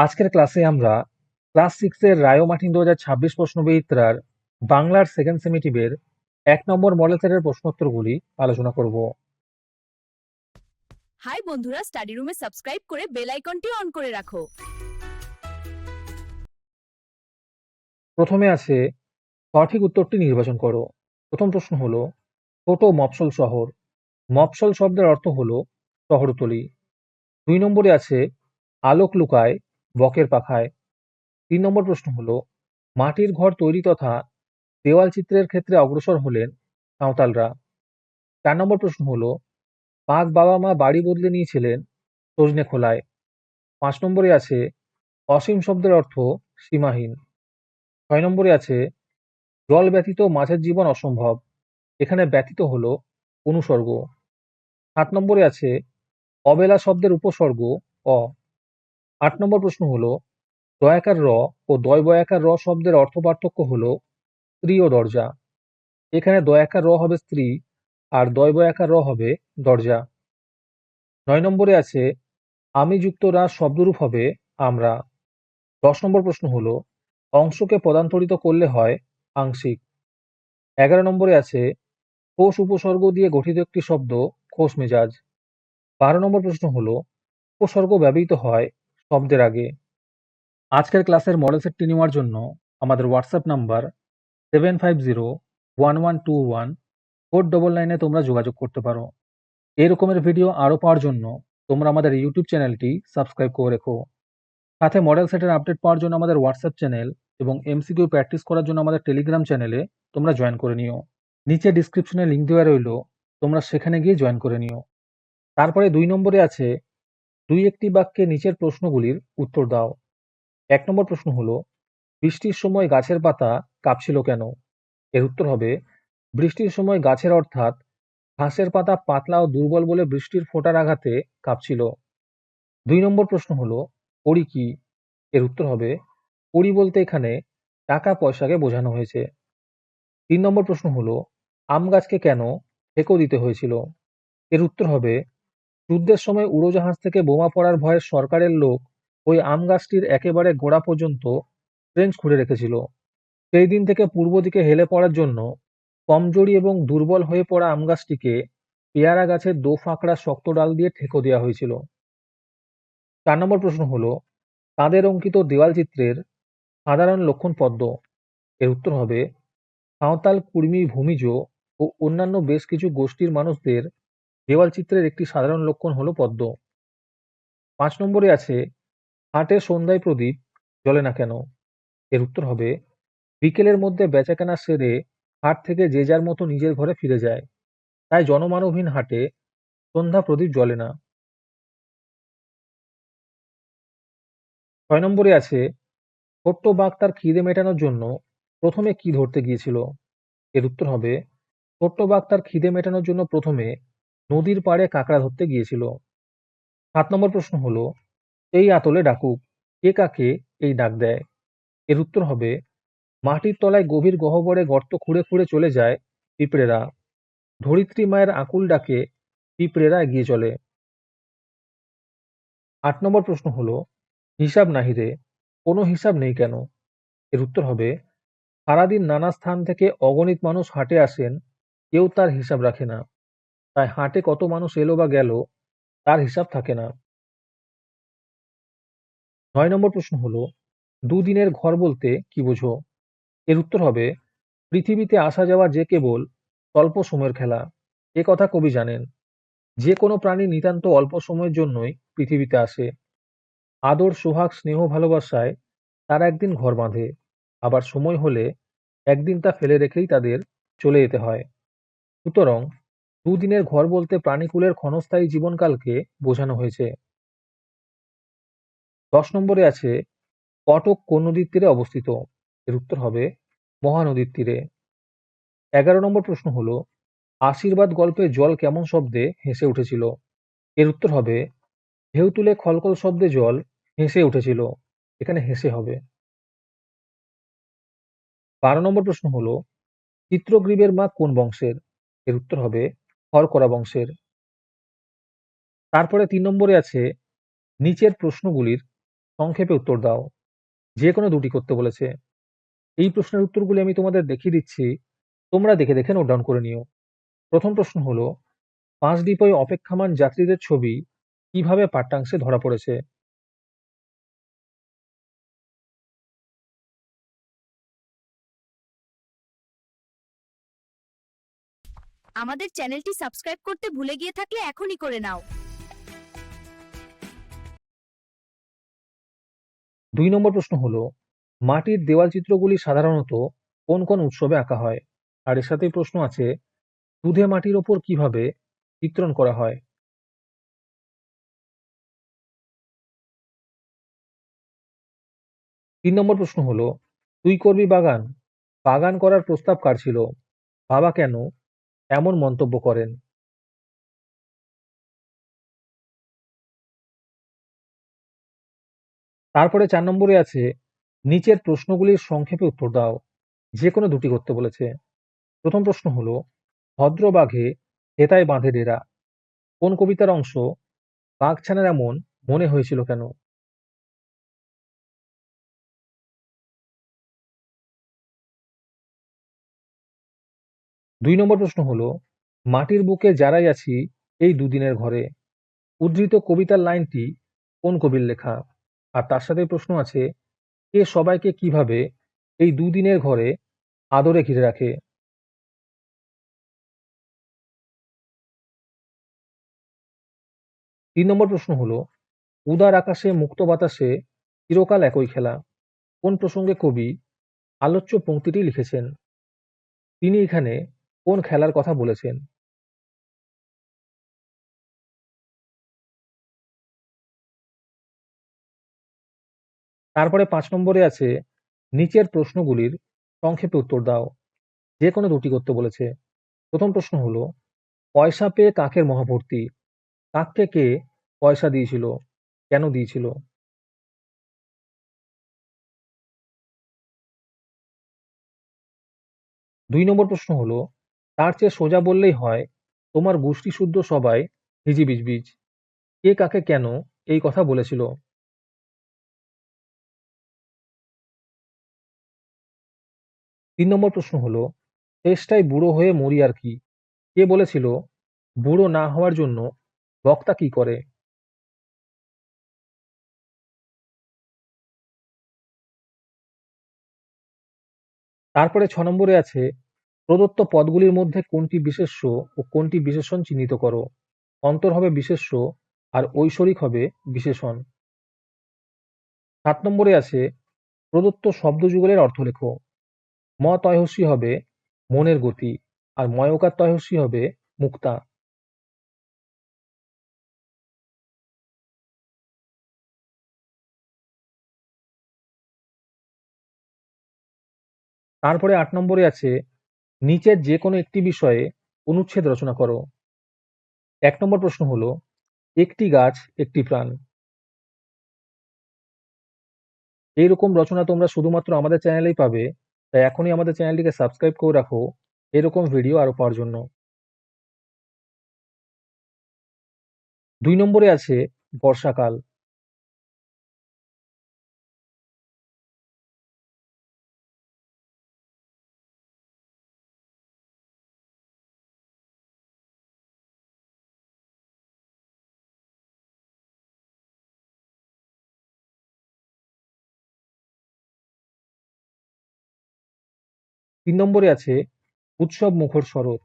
আজকের ক্লাসে আমরা ক্লাস 6 এর রায় ও মার্টিন 2026 প্রশ্নবিচিত্রার বাংলার সেকেন্ড সেমিটিভের 1 নম্বর মডেল সেটের প্রশ্নোত্তরগুলি আলোচনা করব। হাই বন্ধুরা, স্টাডি রুমে সাবস্ক্রাইব করে বেল আইকনটি অন করে রাখো। প্রথমে আছে সঠিক উত্তরটি নির্বাচন করো। প্রথম প্রশ্ন হলো ছোট মফস্বল শহর। মফস্বল শব্দের অর্থ হলো শহরতলি। 2 নম্বরে আছে আলোক লুকায় বকের পাখায়। 3 নম্বর প্রশ্ন হলো মাটির ঘর তৈরি তথা দেওয়াল চিত্রের ক্ষেত্রে অগ্রসর হলেন সাঁওতালরা। 4 নম্বর প্রশ্ন হলো পাক বাবা মা বাড়ি বদলে নিয়েছিলেন সজনেখোলায়। 5 নম্বরে আছে অসীম শব্দের অর্থ সীমাহীন। 6 নম্বরে আছে জল ব্যতীত মাছের জীবন অসম্ভব। এখানে ব্যতীত হলো অনুসর্গ। 7 নম্বরে আছে অবেলা শব্দের উপসর্গ অ। 8 নম্বর প্রশ্ন হলো দয়াকার র ও দয়বয়াকার র শব্দের অর্থ পার্থক্য হলো স্ত্রী ও দরজা। এখানে দয়াকার র হবে স্ত্রী আর দয়বয়াকার র হবে দরজা। 9 নম্বরে আছে আমি যুক্ত রা শব্দরূপ হবে আমরা। 10 নম্বর প্রশ্ন হলো অংশকে পদান্তরিত করলে হয় আংশিক। 11 নম্বরে আছে কোষ উপসর্গ দিয়ে গঠিত একটি শব্দ খোশ মেজাজ। 12 নম্বর প্রশ্ন হলো উপসর্গ ব্যবহৃত হয় শব্দের আগে। আজকের ক্লাসের মডেল সেটটি নেওয়ার জন্য আমাদের হোয়াটসঅ্যাপ নাম্বার 7501121499 তোমরা যোগাযোগ করতে পারো। এই রকমের ভিডিও আরও পাওয়ার জন্য তোমরা আমাদের ইউটিউব চ্যানেলটি সাবস্ক্রাইব করে রেখো। সাথে মডেল সেটের আপডেট পাওয়ার জন্য আমাদের হোয়াটসঅ্যাপ চ্যানেল এবং এমসিকিউ প্র্যাকটিস করার জন্য আমাদের টেলিগ্রাম চ্যানেলে তোমরা জয়েন করে নিও। নিচে ডিসক্রিপশনে লিঙ্ক দেওয়া রইল, তোমরা সেখানে গিয়ে জয়েন করে নিও। তারপরে 2 নম্বরে আছে দুই একটি বাক্যে নিচের প্রশ্নগুলির উত্তর দাও। 1 নম্বর প্রশ্ন হলো বৃষ্টির সময় গাছের পাতা কাঁপছিল কেন? এর উত্তর হবে বৃষ্টির সময় গাছের অর্থাৎ ঘাসের পাতা পাতলা ও দুর্বল বলে বৃষ্টির ফোঁটার আঘাতে কাঁপছিল। 2 নম্বর প্রশ্ন হলো কড়ি কি? এর উত্তর হবে কড়ি বলতে এখানে টাকা পয়সাকে বোঝানো হয়েছে। 3 নম্বর প্রশ্ন হলো আম গাছকে কেন ঠেকো দিতে হয়েছিল? এর উত্তর হবে যুদ্ধের সময় উড়োজাহাজ থেকে বোমা পড়ার ভয়ে সরকারের লোক ওই আম গাছটির একেবারে গোড়া পর্যন্ত ট্রেঞ্চ খুঁড়ে রেখেছিল। সেই দিন থেকে পূর্ব দিকে হেলে পড়ার জন্য কমজোরি এবং দুর্বল হয়ে পড়া আম গাছটিকে পেয়ারা গাছের দো ফাঁকড়া শক্ত ডাল দিয়ে ঠেকো দেওয়া হয়েছিল। 4 নম্বর প্রশ্ন হলো তাদের অঙ্কিত দেওয়াল চিত্রের সাধারণ লক্ষণ পদ্ম। এর উত্তর হবে সাঁওতাল, কুর্মী, ভূমিজ ও অন্যান্য বেশ কিছু গোষ্ঠীর মানুষদের দেওয়াল চিত্রের একটি সাধারণ লক্ষণ হলো পদ্ম। 5 নম্বরে আছে হাটে সন্ধ্যায় প্রদীপ জ্বলে না কেন? এর উত্তর হবে বিকেলের মধ্যে বেচাকেনা সেরে হাট থেকে যে যার মতো নিজের ঘরে ফিরে যায়, তাই জনমানবহীন হাটে সন্ধ্যা প্রদীপ জ্বলে না। 6 নম্বরে আছে ছোট্ট বাঘ তার খিদে মেটানোর জন্য প্রথমে কি ধরতে গিয়েছিল? এর উত্তর হবে ছোট্ট বাঘ তার খিদে মেটানোর জন্য প্রথমে নদীর পাড়ে কাঁকড়া ধরতে গিয়েছিল। 7 নম্বর প্রশ্ন হলো এই আতলে ডাকুক, কে কাকে এই ডাক দেয়? এর উত্তর হবে মাটির তলায় গভীর গহ্বরে গর্ত খুঁড়ে খুঁড়ে চলে যায় পিঁপড়েরা। ধরিত্রী মায়ের আকুল ডাকে পিঁপড়েরা এগিয়ে চলে। 8 নম্বর প্রশ্ন হলো হিসাব নাহিরে, কোনো হিসাব নেই কেন? এর উত্তর হবে সারাদিন নানা স্থান থেকে অগণিত মানুষ হাটে আসেন, কেউ তার হিসাব রাখে না, তাই হাটে কত মানুষ এলো বা গেল তার হিসাব থাকে না। 9 নম্বর প্রশ্ন হলো দুদিনের ঘর বলতে কি বোঝো? এর উত্তর হবে পৃথিবীতে আসা যাওয়া যে কেবল স্বল্প সময়ের খেলা। এ কথা কবি জানেন। যে কোনো প্রাণী নিতান্ত অল্প সময়ের জন্যই পৃথিবীতে আসে। আদর, সোহাগ, স্নেহ, ভালোবাসায় তারা একদিন ঘর বাঁধে, আবার সময় হলে একদিন তা ফেলে রেখেই তাদের চলে যেতে হয়। সুতরাং দুদিনের ঘর বলতে প্রাণীকুলের ক্ষণস্থায়ী জীবনকালকে বোঝানো হয়েছে। 10 নম্বরে আছে কটক কোন নদীর তীরে অবস্থিত? এর উত্তর হবে মহানদীর তীরে। 11 নম্বর প্রশ্ন হলো আশীর্বাদ গল্পে জল কেমন শব্দে হেসে উঠেছিল? এর উত্তর হবে ঢেউ তুলে খলখল শব্দে জল হেসে উঠেছিল। এখানে হেসে হবে। 12 নম্বর প্রশ্ন হলো চিত্রগ্রীবের মা কোন বংশের? এর উত্তর হবে হরকরা বংশের। তারপরে 3 নম্বরে আছে নিচের প্রশ্নগুলির সংক্ষেপে উত্তর দাও। যে কোনো দুটি করতে বলেছে। এই প্রশ্নের উত্তরগুলি আমি তোমাদের দেখিয়ে দিচ্ছি, তোমরা দেখে দেখে নোট ডাউন করে নিও। প্রথম প্রশ্ন হলো, 5 ডিপোয় অপেক্ষমাণ যাত্রীদের ছবি কিভাবে পাঠ্যাংশে ধরা পড়েছে? আমাদের চ্যানেলটি সাবস্ক্রাইব করতে ভুলে গিয়ে থাকলে এখনই করে নাও। 2 নম্বর প্রশ্ন হলো, মাটির দেওয়াল চিত্রগুলি সাধারণত কোন কোন উৎসবে আঁকা হয়? আর এর সাথেই প্রশ্ন আছে, দুধে মাটির ওপর কিভাবে চিত্রণ করা হয়? 3 নম্বর প্রশ্ন হলো, তুই করবি বাগান, বাগান করার প্রস্তাব কার ছিল? বাবা কেন এমন মন্তব্য করেন? তারপরে 4 নম্বরে আছে, নিচের প্রশ্নগুলির সংক্ষেপে উত্তর দাও। যে কোনো দুটি করতে বলেছে। প্রথম প্রশ্ন হলো, ভদ্র বাঘে হেতায় বাঁধে ডেরা কোন কবিতার অংশ? বাঘছানার এমন মনে হয়েছিল কেন? 2 নম্বর প্রশ্ন হলো, মাটির বুকে যারাই আছি এই দুদিনের ঘরে উদ্ধৃত কবিতার লাইনটি কোন কবির লেখা? আর তার সাথে প্রশ্ন আছে, কে সবাইকে কিভাবে এই দুদিনের ঘরে আদরে ঘিরে রাখে? 3 নম্বর প্রশ্ন হলো, উদার আকাশে মুক্ত বাতাসে চিরকাল একই খেলা কোন প্রসঙ্গে কবি আলোচ্য পংক্তিটি লিখেছেন? তিনি এখানে কোন খেলার কথা বলেছেন? তারপরে 5 নম্বরে আছে, নিচের প্রশ্নগুলির সংক্ষেপে উত্তর দাও। যে কোনো দুটি করতে বলেছে। প্রথম প্রশ্ন হলো, পয়সা পেয়ে কাকের মহাভর্তি, কাককে কে পয়সা দিয়েছিল, কেন দিয়েছিল? 2 নম্বর প্রশ্ন হলো, তার চেয়ে সোজা বললেই হয়, তোমার গোষ্ঠী শুদ্ধ সবাই হিজিবিজবিজ, কে কাকে কেন এই কথা বলেছিল? 3 নম্বর প্রশ্ন হলো, শেষটায় বুড়ো হয়ে মরি আর কি, কে বলেছিল বুড়ো না হওয়ার জন্য বক্তা কি করে? তারপরে 6 নম্বরে আছে, প্রদত্ত পদগুলির মধ্যে কোনটি বিশেষ্য ও কোনটি বিশেষণ চিহ্নিত করো। অন্তর হবে বিশেষ্য আর ঐশ্বরিক হবে বিশেষণ। 7 নম্বরে আছে, প্রদত্ত শব্দযুগলের অর্থ লেখো। ম তয়হসী হবে মনের গতি আর ময়কার তয়হসী হবে মুক্তা। তারপরে 8 নম্বরে আছে, নিচের যে কোনো একটি বিষয়ে অনুচ্ছেদ রচনা করো। 1 নম্বর প্রশ্ন হলো, একটি গাছ একটি প্রাণ। এইরকম রচনা তোমরা শুধুমাত্র আমাদের চ্যানেলেই পাবে, তাই এখনই আমাদের চ্যানেলটিকে সাবস্ক্রাইব করে রাখো এরকম ভিডিও আরো পাওয়ার জন্য। 2 নম্বরে আছে বর্ষাকাল। 3 নম্বরে আছে উৎসব মুখর শরৎ।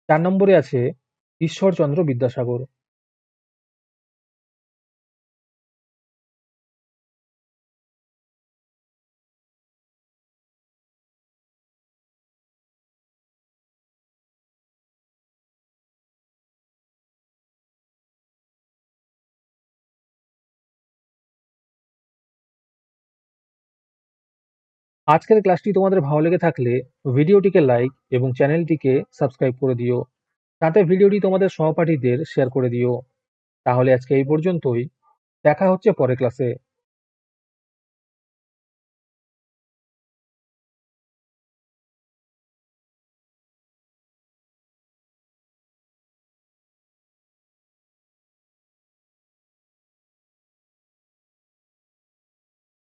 4 নম্বরে আছে ঈশ্বরচন্দ্র বিদ্যাসাগর। 'আজকের ক্লাসটি তোমাদের ভালো লেগে থাকলে ভিডিওটিকে লাইক এবং চ্যানেলটিকে সাবস্ক্রাইব করে দিও। সাথে ভিডিওটি তোমাদের সহপাঠীদের শেয়ার করে দিও। তাহলে আজকে এই পর্যন্তই। দেখা হচ্ছে পরের ক্লাসে।